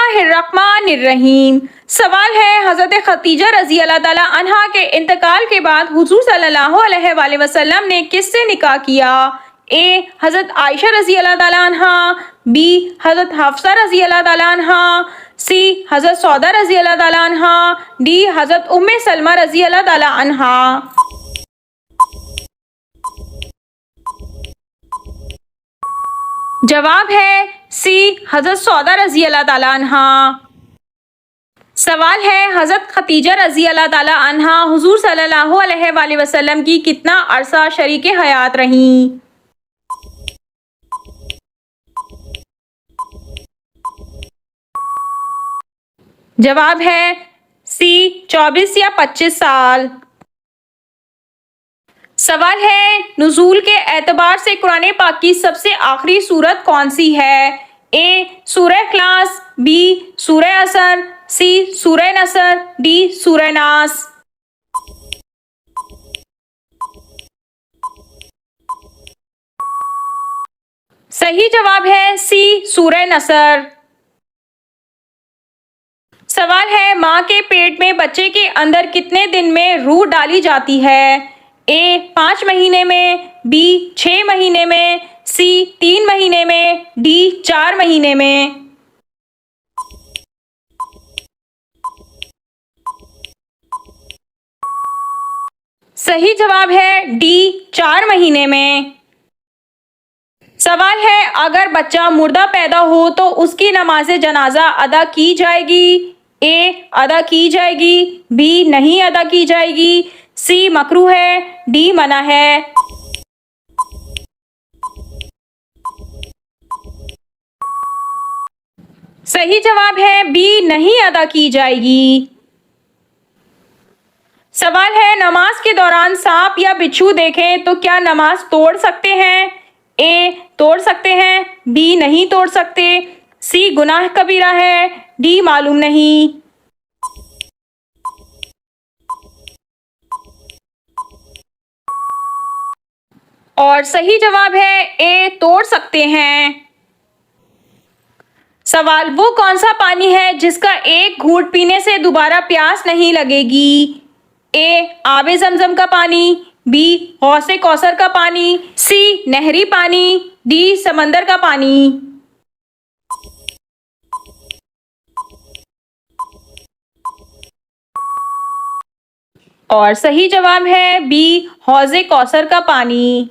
बिस्मिल्लाहिर्रहमानिर्रहीम। सवाल है, हज़रत खदीजा रज़ी अल्लाह ताला अन्हा के इंतकाल के बाद हुज़ूर सल्लल्लाहु अलैहि वसल्लम ने किससे निकाह किया? ए हज़रत आयशा रज़ी अल्लाह ताला अन्हा, बी हज़रत हफ्सा रज़ी अल्लाह ताला अन्हा, सी हज़रत सौदा रज़ी अल्लाह ताला अन्हा, डी हज़रत उम्मे सलमा रज़ी अल्लाह ताला अन्हा। जवाब है सी हज़रत सौदा रज़ी अल्लाह ताला अन्हा। सवाल है, हज़रत खदीजा रज़ी अल्लाह ताला अन्हा हुज़ूर सल्लल्लाहु अलैहि वसल्लम की कितना अरसा शरीके हयात रहीं? जवाब है सी 24 या 25 साल। सवाल है, नुज़ूल के एतबार से कुरान पाक की सबसे आखिरी सूरत कौन सी है? ए सूरह इखलास, बी सूरह असर, सी सूरह नसर, डी सूरह नास। सही जवाब है सी सूरह नसर। सवाल है, माँ के पेट में बच्चे के अंदर कितने दिन में रूह डाली जाती है? ए 5 महीने में, बी 6 महीने में, सी 3 महीने में, डी 4 महीने में। सही जवाब है डी 4 महीने में। सवाल है, अगर बच्चा मुर्दा पैदा हो तो उसकी नमाज जनाजा अदा की जाएगी? ए अदा की जाएगी, बी नहीं अदा की जाएगी, सी मकरूह है, डी मना है। सही जवाब है बी नहीं अदा की जाएगी। सवाल है, नमाज के दौरान सांप या बिच्छू देखें तो क्या नमाज तोड़ सकते हैं? ए तोड़ सकते हैं, बी नहीं तोड़ सकते, सी गुनाह कबीरा है, डी मालूम नहीं। और सही जवाब है ए तोड़ सकते हैं। सवाल, वो कौन सा पानी है जिसका एक घूंट पीने से दोबारा प्यास नहीं लगेगी? ए आबे ज़मज़म का पानी, बी हौसे कौसर का पानी, सी नहरी पानी, डी समंदर का पानी। और सही जवाब है बी हौज़े कौसर का पानी।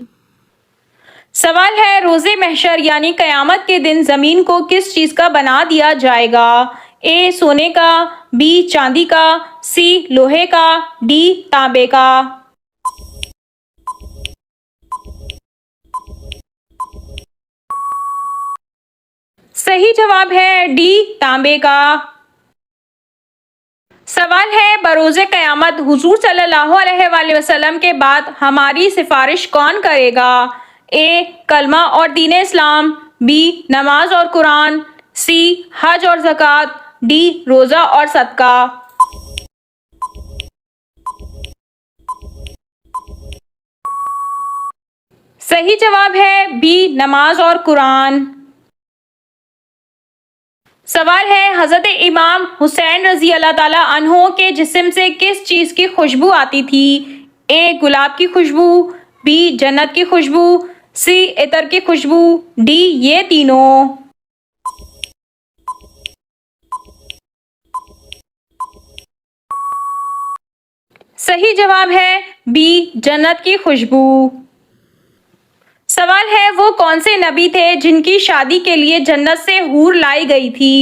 सवाल है, रोज़े महशर यानी क़यामत के दिन ज़मीन को किस चीज़ का बना दिया जाएगा? ए सोने का, बी चांदी का, सी लोहे का, डी तांबे का। सही जवाब है डी तांबे का। सवाल है, बरोज़े क़यामत हुज़ूर सल्लल्लाहु अलैहि वसल्लम के बाद हमारी सिफारिश कौन करेगा? ए कलमा और दीन इस्लाम, बी नमाज और कुरान, सी हज और ज़कात, डी रोज़ा और सदका। सही जवाब है बी नमाज और कुरान। सवाल है, हज़रत इमाम हुसैन रज़ी अल्लाह ताला अन्हो के जिस्म से किस चीज़ की खुशबू आती थी? ए गुलाब की खुशबू, बी जन्नत की खुशबू, सी इतर की खुशबू, डी ये तीनों। सही जवाब है बी जन्नत की खुशबू। सवाल है, वो कौन से नबी थे जिनकी शादी के लिए जन्नत से हूर लाई गई थी?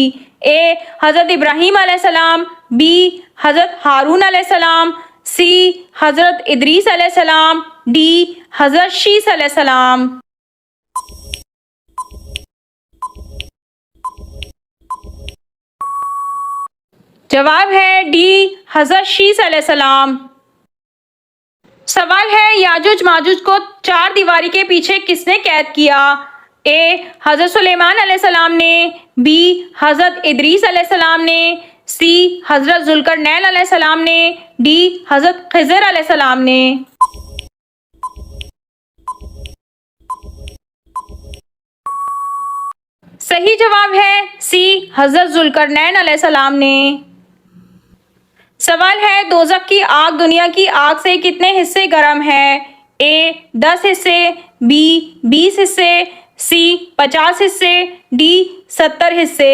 ए हज़रत इब्राहीम अलैहिस्सलाम, बी हज़रत हारून अलैहिस्सलाम, सी हज़रत इदरीस अलैहिस्सलाम, डी हज़रत शीस अलैहिस्सलाम। जवाब है डी हज़रत शीस अलैहिस्सलाम। सवाल है, याजुज माजुज को 4 दीवारी के पीछे किसने कैद किया? ए हज़रत सुलेमान अलैहिस्सलाम ने, बी हज़रत इदरीस अलैहिस्सलाम ने, सी हज़रत जुल्करनैन अलैहिस्सलाम ने, डी हज़रत खिज़र अलैहिस्सलाम ने। सही जवाब है सी, हजरत जुल्करनैन अलैहिस्सलाम ने। सवाल है, दोज़ख की आग दुनिया की आग से कितने हिस्से गर्म है? ए 10 हिस्से, बी 20 हिस्से, सी 50 हिस्से, डी 70 हिस्से।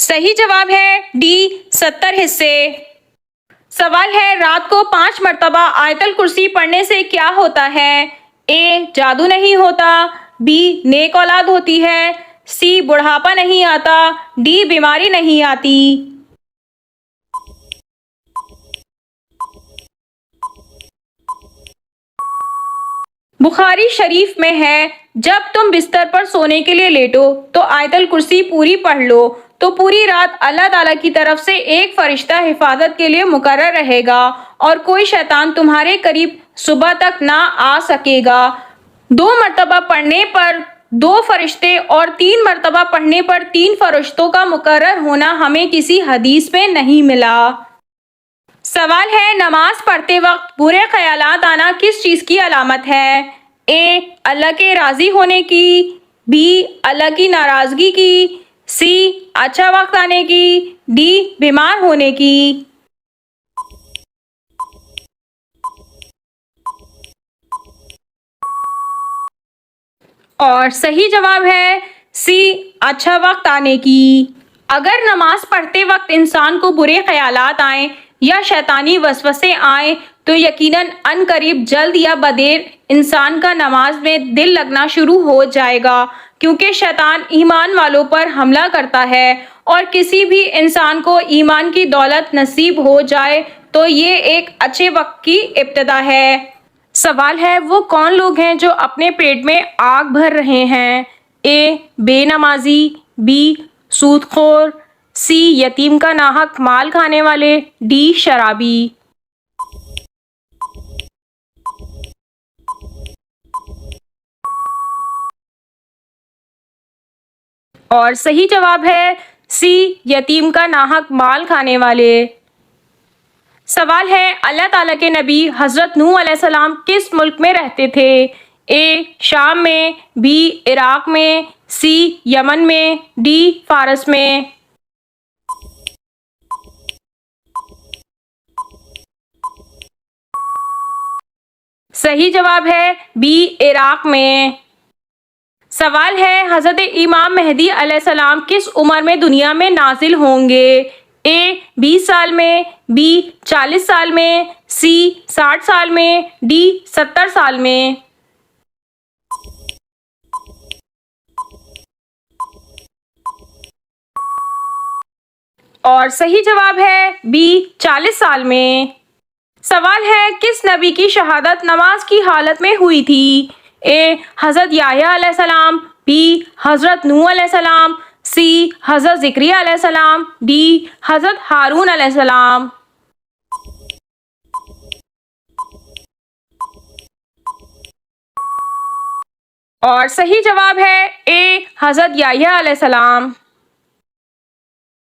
सही जवाब है डी 70 हिस्से। सवाल है, रात को 5 मरतबा आयतल कुर्सी पढ़ने से क्या होता है? ए जादू नहीं होता, बी नेक औलाद होती है, सी बुढ़ापा नहीं आता, डी बीमारी नहीं आती। बुखारी शरीफ में है, जब तुम बिस्तर पर सोने के लिए लेटो तो आयतल कुर्सी पूरी पढ़ लो, तो पूरी रात अल्लाह ताला की तरफ से एक फरिश्ता हिफाजत के लिए मुकर्रर रहेगा और कोई शैतान तुम्हारे करीब सुबह तक ना आ सकेगा। 2 मरतबा पढ़ने पर 2 फरिश्ते और 3 मरतबा पढ़ने पर 3 फरिश्तों का मुकर्रर होना हमें किसी हदीस में नहीं मिला। सवाल है, नमाज पढ़ते वक्त बुरे ख्यालात आना किस चीज़ की अलामत है? ए अल्लाह के राज़ी होने की, बी अल्लाह की नाराज़गी की, सी अच्छा वक्त आने की, डी बीमार होने की। और सही जवाब है सी, अच्छा वक्त आने की। अगर नमाज पढ़ते वक्त इंसान को बुरे ख्यालात आए या शैतानी वसवसे आए तो यकीनन अनकरीब जल्द या बदेर इंसान का नमाज में दिल लगना शुरू हो जाएगा, क्योंकि शैतान ईमान वालों पर हमला करता है और किसी भी इंसान को ईमान की दौलत नसीब हो जाए तो ये एक अच्छे वक्त की इब्तिदा है। सवाल है, वो कौन लोग हैं जो अपने पेट में आग भर रहे हैं? ए बेनमाजी, बी सूदखोर, सी यतीम का नाहक माल खाने वाले, डी शराबी। और सही जवाब है सी, यतीम का नाहक माल खाने वाले। सवाल है, अल्लाह ताला के नबी हज़रत नूह अलैहिस्सलाम किस मुल्क में रहते थे? ए शाम में, बी इराक में, सी यमन में, डी फारस में। सही जवाब है बी इराक में। सवाल है, हज़रत इमाम मेहदी अलैहिस्सलाम किस उम्र में दुनिया में नाजिल होंगे? ए 20 साल में, बी 40 साल में, सी 60 साल में, डी 70 साल में। और सही जवाब है बी 40 साल में। सवाल है, किस नबी की शहादत नमाज की हालत में हुई थी? ए हज़रत याह्या अलैहिस्सलाम, बी हज़रत नूह अलैहिस्सलाम, सी हज़रत ज़िक्रिया अलैहिस्सलाम, डी हज़रत हारून अलैहिस्सलाम। और सही जवाब है ए हज़रत याह्या अलैहिस्सलाम।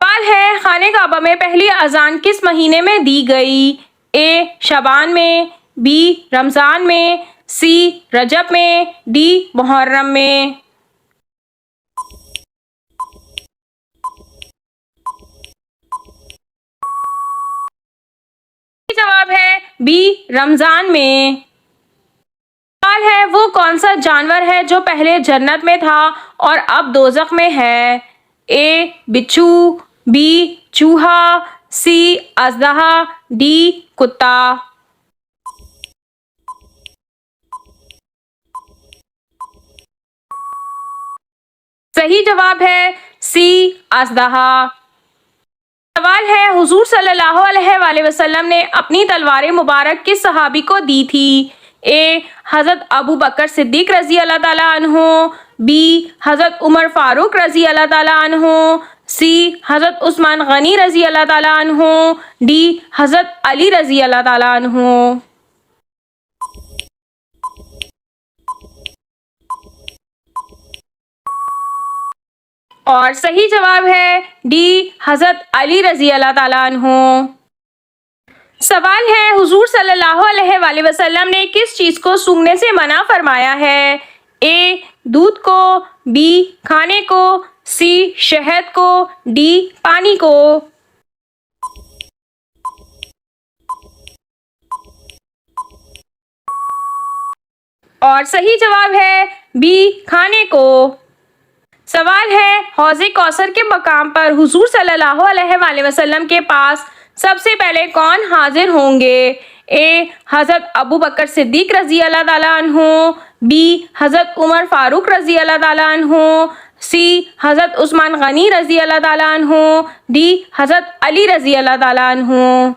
सवाल है, खाने काबा में पहली अजान किस महीने में दी गई? ए शबान में, बी रमज़ान में, सी रजब में, डी मुहर्रम में। जवाब है बी रमज़ान में। सवाल है, वो कौन सा जानवर है जो पहले जन्नत में था और अब दोज़ख में है? ए बिच्छू, बी चूहा, सी अजदहा, डी कुत्ता। सही जवाब है सी अजदहा। सवाल है, हुजूर सल्लल्लाहु अलैहि वसल्लम ने अपनी तलवार मुबारक किस सहाबी को दी थी? ए हज़रत अबू बकर सिद्दीक रज़ी अल्लाह ताला अन्हु, बी हज़रत उमर फारूक रज़ी अल्लाह ताला अन्हु, सी हज़रत उस्मान गनी रज़ी अल्लाह ताला अन्हु, डी हज़रत अली रज़ी अल्लाह ताला अन्हु। और सही जवाब है डी हज़रत अली रज़ी अल्लाह ताला अन्हु। सवाल है, हुजूर सल्लल्लाहु अलैहि वसल्लम ने किस चीज को सूंघने से मना फरमाया है? ए दूध को, बी खाने को, सी शहद को, डी पानी को। और सही जवाब है बी खाने को। सवाल है, हौज़े कौसर के मकाम पर हुजूर सल्लल्लाहु अलैहि वसल्लम के पास सबसे पहले कौन हाजिर होंगे? ए हज़रत अबू बकर सिद्दीक रज़ी अल्लाह ताला अन्हु, बी हज़रत उमर फारूक रज़ी अल्लाह ताला अन्हु, सी हज़रत उस्मान गनी रज़ी अल्लाह ताला अन्हु, डी हज़रत अली रज़ी अल्लाह ताला अन्हु।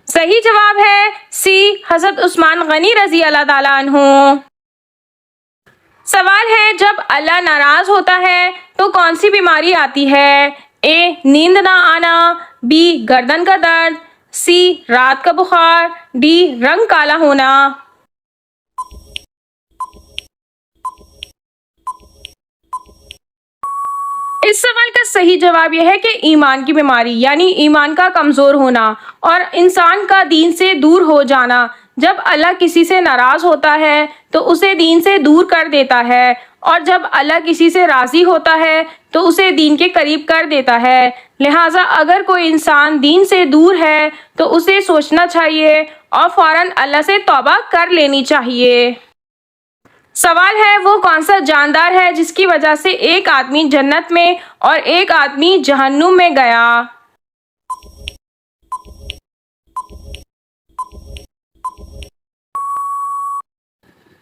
सही जवाब है सी हज़रत उस्मान गनी रज़ी अल्लाह ताला अन्हु। सवाल है, जब अल्लाह नाराज होता है तो कौन सी बीमारी आती है? ए नींद ना आना, बी गर्दन का दर्द, सी रात का बुखार, डी रंग काला होना। इस सवाल का सही जवाब यह है कि ईमान की बीमारी यानी ईमान का कमज़ोर होना और इंसान का दीन से दूर हो जाना। जब अल्लाह किसी से नाराज़ होता है तो उसे दीन से दूर कर देता है, और जब अल्लाह किसी से राज़ी होता है तो उसे दीन के करीब कर देता है। लिहाजा अगर कोई इंसान दीन से दूर है तो उसे सोचना चाहिए और फ़ौरन अल्लाह से तौबा कर लेनी चाहिए। सवाल है, वो कौन सा जानदार है जिसकी वजह से एक आदमी जन्नत में और एक आदमी जहन्नुम में गया?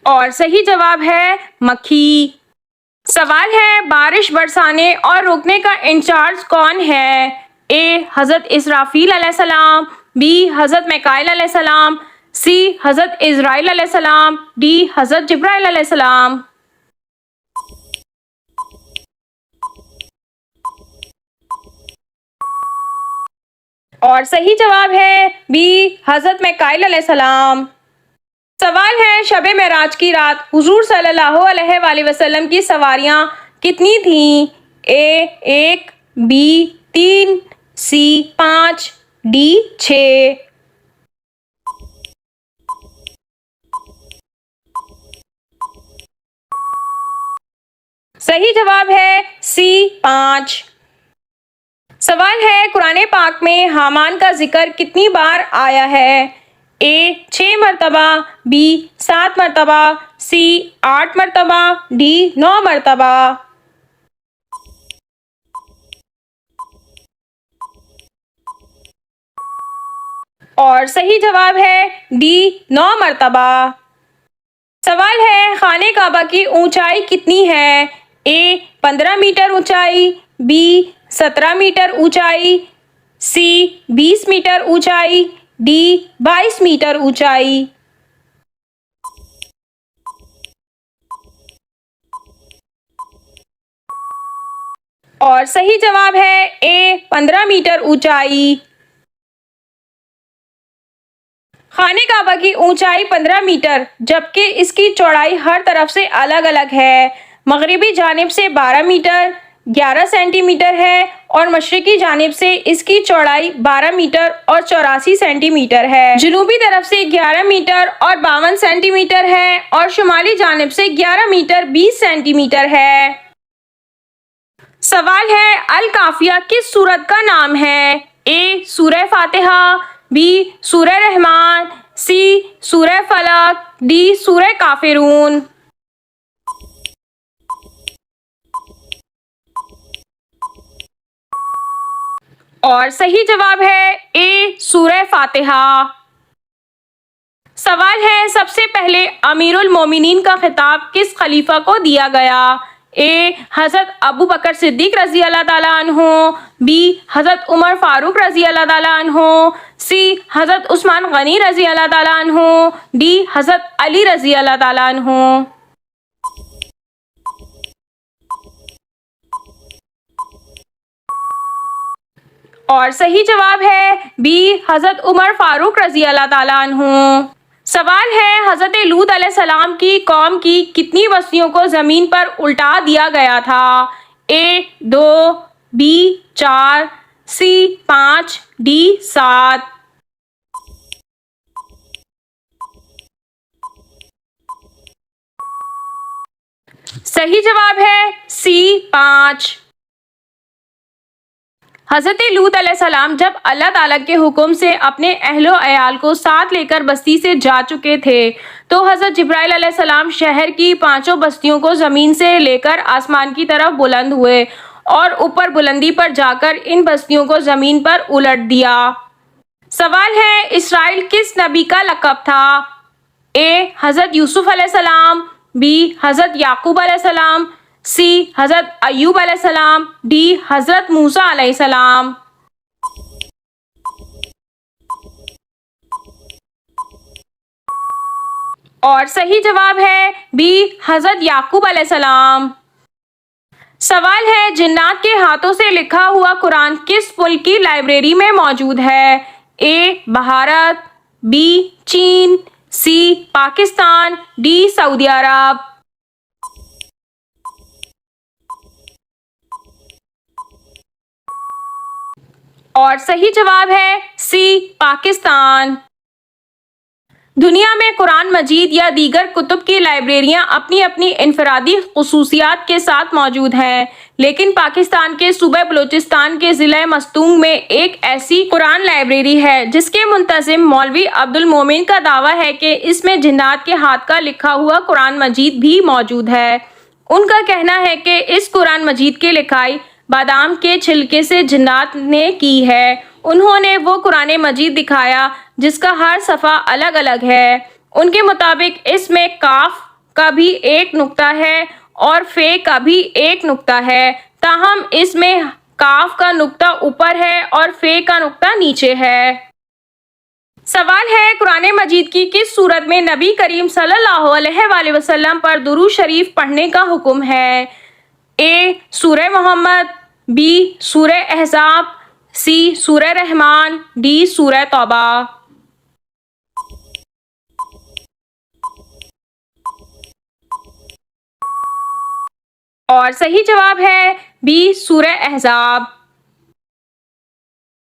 और सही जवाब है मक्खी। सवाल है, बारिश बरसाने और रोकने का इंचार्ज कौन है? ए हज़रत इसराफील अलैहिस्सलाम, बी हज़रत मिकाईल अलैहिस्सलाम, सी हज़रत इज़राइल अलैहिस्सलाम, डी हज़रत जिब्राइल अलैहिस्सलाम। और सही जवाब है बी हज़रत मिकाईल अलैहिस्सलाम। सवाल है, शब मेराज की रात हुजूर सल्लल्लाहु अलैहि वसल्लम की सवारियां कितनी थीं? ए 1, बी 3, सी 5, डी 6। सही जवाब है सी 5। सवाल है, कुरान पाक में हामान का जिक्र कितनी बार आया है? ए 6 मरतबा, बी 7 मरतबा, सी 8 मरतबा, डी 9 मरतबा। और सही जवाब है डी 9 मरतबा। सवाल है, खाने काबा की ऊंचाई कितनी है? ए 15 मीटर ऊंचाई, बी 17 मीटर ऊंचाई, सी 20 मीटर ऊंचाई, डी 22 मीटर ऊंचाई। और सही जवाब है ए 15 मीटर ऊंचाई। खाने काबा की ऊंचाई 15 मीटर जबकि इसकी चौड़ाई हर तरफ से अलग अलग है। मगरिबी जानिब से 12 मीटर 11 सेंटीमीटर है और मशरिकी जानिब से इसकी चौड़ाई 12 मीटर और 84 सेंटीमीटर है। जनूबी तरफ से 11 मीटर और 52 सेंटीमीटर है और शुमाली जानिब से 11 मीटर 20 सेंटीमीटर है। सवाल है, अल काफिया किस सूरत का नाम है? ए सूरह फातिहा, बी सूरह रहमान, सी सूरह फलक, डी सूरह काफिरून। और सही जवाब है ए सूरह फातिहा। सवाल है, सबसे पहले अमीरुल मोमिनीन का खिताब किस खलीफा को दिया गया? ए हज़रत अबू बकर सिद्दीक रज़ी अल्लाह ताला अन्हु, बी हज़रत उमर फारूक रज़ी अल्लाह ताला अन्हु, सी हज़रत उस्मान गनी रज़ी अल्लाह ताला अन्हु, डी हज़रत अली रज़ी अल्लाह ताला अन्हु। और सही जवाब है बी हज़रत उमर फारूक रज़ी अल्लाह ताला अन्हु। सवाल है, हज़रत लूत अलैहिस्सलाम की कौम की कितनी बस्तियों को ज़मीन पर उल्टा दिया गया था? ए 2, बी 4, सी 5, डी 7। सही जवाब है सी 5। हज़रत लूत अलैहिस्सलाम जब अल्लाह ताला के हुक्म से अपने अहलो अयाल को साथ लेकर बस्ती से जा चुके थे तो हज़रत जिब्राइल अलैहिस्सलाम शहर की 5 बस्तियों को ज़मीन से लेकर आसमान की तरफ बुलंद हुए और ऊपर बुलंदी पर जाकर इन बस्तियों को ज़मीन पर उलट दिया। सवाल है, इसराइल किस नबी का लक़ब था? ए हज़रत यूसुफ अलैहिस्सलाम, बी हज़रत याकूब अलैहिस्सलाम, सी हज़रत अय्यूब अलैहिस्सलाम, डी हज़रत मूसा अलैहिस्सलाम। और सही जवाब है बी हज़रत याकूब अलैहिस्सलाम। सवाल है, जिन्नात के हाथों से लिखा हुआ कुरान किस मुल्क की लाइब्रेरी में मौजूद है? ए भारत, बी चीन, सी पाकिस्तान, डी सऊदी अरब। और सही जवाब है सी पाकिस्तान। दुनिया में कुरान मजीद या दीगर कुतुब की लाइब्रेरियां अपनी अपनी इनफरादी खुसूसियात के साथ मौजूद हैं, लेकिन पाकिस्तान के सूबे बलूचिस्तान के ज़िला मस्तूंग में एक ऐसी कुरान लाइब्रेरी है जिसके मुंतज़िम मौलवी अब्दुल मोमिन का दावा है कि इसमें जिन्नात के हाथ का लिखा हुआ कुरान मजीद भी मौजूद है। उनका कहना है कि इस कुरान मजीद की लिखाई बादाम के छिलके से जिन्नात ने की है। उन्होंने वो कुरान मजीद दिखाया जिसका हर सफ़ा अलग अलग है। उनके मुताबिक इसमें काफ का भी एक नुक्ता है और फे का भी एक नुक्ता है, ताहम इसमें काफ का नुक्ता ऊपर है और फे का नुक्ता नीचे है। सवाल है, कुरान मजीद की किस सूरत में नबी करीम सल्लल्लाहु अलैहि वसल्लम पर दुरूद शरीफ पढ़ने का हुक्म है? ए सूरह मोहम्मद, बी सूरह अहज़ाब, सी सूरह रहमान, डी सूरह तौबा। और सही जवाब है बी सूरह अहज़ाब।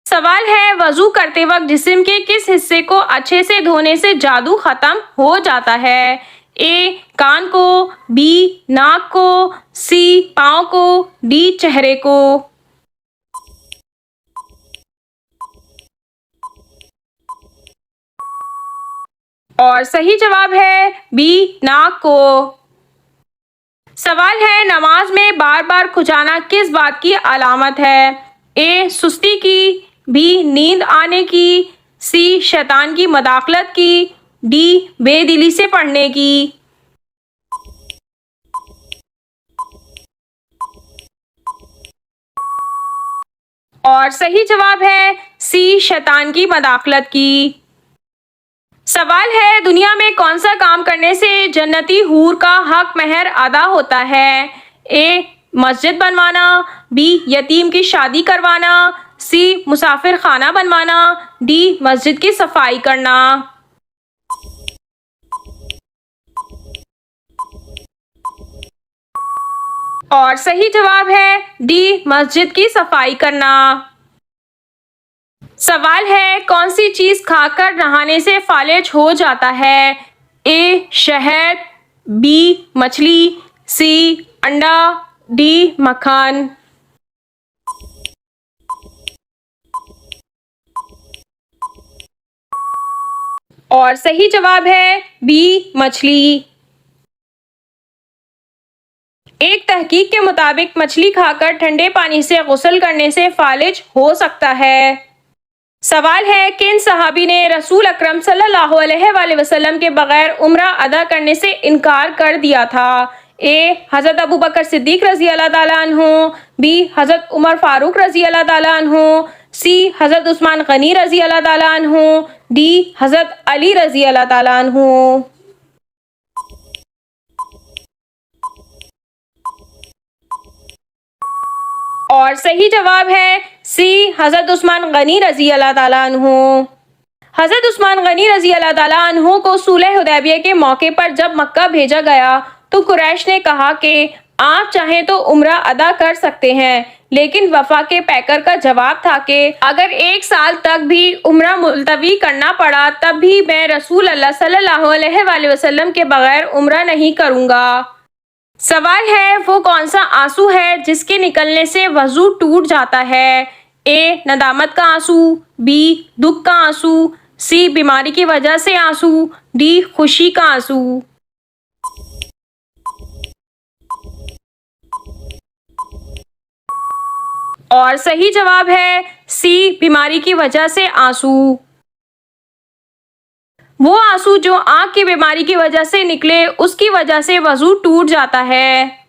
सवाल है, वजू करते वक्त जिस्म के किस हिस्से को अच्छे से धोने से जादू खत्म हो जाता है? ए कान को, बी नाक को, सी पाँव को, डी चेहरे को। और सही जवाब है बी नाक को। सवाल है, नमाज में बार बार खुजाना किस बात की अलामत है? ए सुस्ती की, बी नींद आने की, सी शैतान की मदाखलत की, डी बेदिली से पढ़ने की। और सही जवाब है सी शैतान की मदाखलत की। सवाल है, दुनिया में कौन सा काम करने से जन्नती हूर का हक महर अदा होता है? ए मस्जिद बनवाना, बी यतीम की शादी करवाना, सी मुसाफिर खाना बनवाना, डी मस्जिद की सफाई करना। और सही जवाब है डी मस्जिद की सफाई करना। सवाल है, कौन सी चीज खाकर नहाने से फालिज हो जाता है? ए शहद, बी मछली, सी अंडा, डी मक्खन। और सही जवाब है बी मछली। एक तहकीक के मुताबिक मछली खाकर ठंडे पानी से गुस्ल करने से फालिज हो सकता है। सवाल है, किन सहाबी ने रसूल अकरम सल्लल्लाहु अलैहि वसल्लम के बगैर उम्रा अदा करने से इनकार कर दिया था? ए हज़रत अबू बकर सिद्दीक रज़ी अल्लाह ताला अन्हु, बी हज़रत उमर फारूक रज़ी अल्लाह ताला अन्हु, सी हज़रत उस्मान गनी रज़ी अल्लाह ताला अन्हु, डी हज़रत अली रज़ी अल्लाह ताला अन्हु। और सही जवाब है सी हज़रत उस्मान गनी रज़ी अल्लाह ताला अन्हु। हज़रत उस्मान गनी रज़ी अल्लाह ताला अन्हु को सुलह हुदैबिया के मौके पर जब मक्का भेजा गया तो कुरैश ने कहा कि आप चाहें तो उम्रा अदा कर सकते हैं। लेकिन वफा के पैकर का जवाब था कि अगर 1 साल तक भी उम्रा मुलतवी करना पड़ा तब भी मैं रसूल अल्लाह सल्लल्लाहु अलैहि वसल्लम के बगैर उम्रा नहीं करूँगा। सवाल है वो कौन सा आंसू है जिसके निकलने से वजू टूट जाता है? ए नदामत का आंसू, बी दुख का आंसू, सी बीमारी की वजह से आंसू, डी खुशी का आंसू। और सही जवाब है सी बीमारी की वजह से आंसू। वो आंसू जो आंख की बीमारी की वजह से निकले उसकी वजह से वजू टूट जाता है।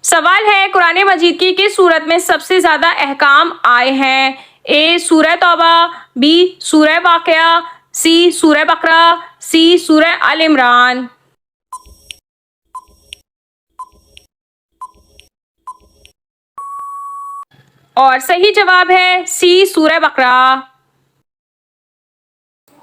सवाल है कुरान मजीद की किस सूरत में सबसे ज्यादा अहकाम आए हैं? ए सूरह तौबा, बी सूरह वाक़िया, सी सूरह बकरा, सी सूरह अल इमरान। और सही जवाब है सी सूरह बकरा।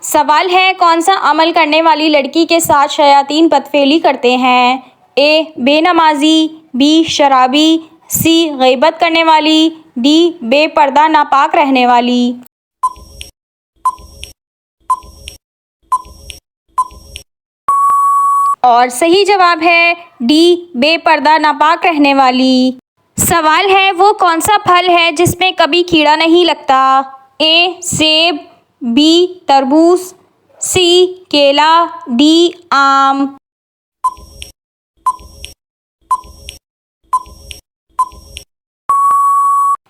सवाल है कौन सा अमल करने वाली लड़की के साथ शयातीन बदफेली करते हैं? ए बेनमाजी, बी शराबी, सी गीबत करने वाली, डी बेपर्दा नापाक रहने वाली। और सही जवाब है डी बेपर्दा नापाक रहने वाली। सवाल है वो कौन सा फल है जिसमें कभी कीड़ा नहीं लगता? ए सेब, बी तरबूज, सी केला, डी आम।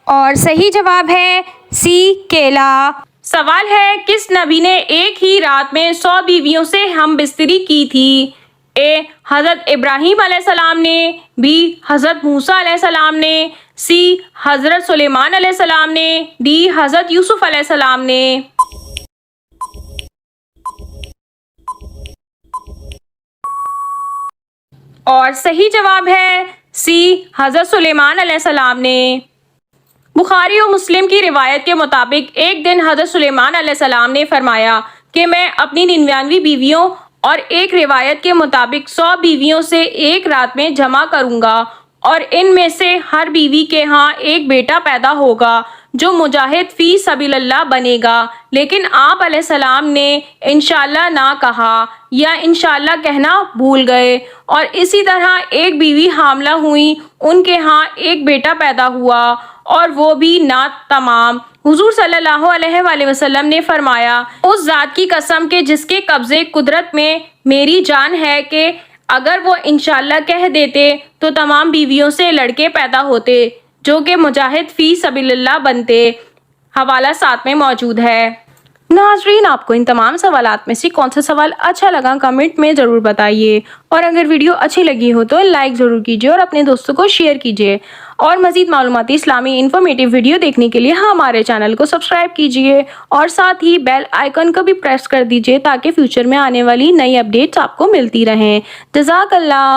और सही जवाब है सी केला। सवाल है किस नबी ने एक ही रात में 100 बीवियों से हम बिस्तरी की थी? ए हज़रत इब्राहीम अलैहिस्सलाम ने, बी हज़रत मूसा अलैहिस्सलाम ने, सी हज़रत सुलेमान अलैहिस्सलाम ने, डी हज़रत यूसुफ अलैहिस्सलाम ने। और सही जवाब है सी हज़रत सुलेमान अलैहिस्सलाम ने। बुखारी और मुस्लिम की रिवायत के मुताबिक एक दिन हज़रत सुलेमान अलैहिस्सलाम ने फरमाया कि मैं अपनी 99 बीवियों और एक रिवायत के मुताबिक 100 बीवियों से एक रात में जमा करूंगा और इनमें से हर बीवी के यहाँ एक बेटा पैदा होगा जो मुजाहिद फी सबीलिल्लाह बनेगा। लेकिन आप अलैहिस्सलाम ने इंशाअल्लाह ना कहा या इंशाअल्लाह कहना भूल गए और इसी तरह एक बीवी हामला हुई, उनके यहाँ एक बेटा पैदा हुआ और वो भी ना तमाम। हुजूर सल्लल्लाहु अलैहि वसल्लम ने फरमाया उस ज़ात की कसम के जिसके कब्ज़े कुदरत में मेरी जान है कि अगर वो इंशाअल्लाह कह देते तो तमाम बीवियों से लड़के पैदा होते जो कि मुजाहिद फी सबीलिल्लाह बनते। हवाला साथ में मौजूद है। नाज़रीन आपको इन तमाम सवालात में से कौन सा सवाल अच्छा लगा कमेंट में ज़रूर बताइए और अगर वीडियो अच्छी लगी हो तो लाइक ज़रूर कीजिए और अपने दोस्तों को शेयर कीजिए और मज़ीद मालूमाती इस्लामी इन्फॉर्मेटिव वीडियो देखने के लिए हमारे चैनल को सब्सक्राइब कीजिए और साथ ही बेल आइकन को भी प्रेस कर दीजिए ताकि फ्यूचर में आने वाली नई अपडेट्स आपको मिलती रहें। जज़ाकल्लाह।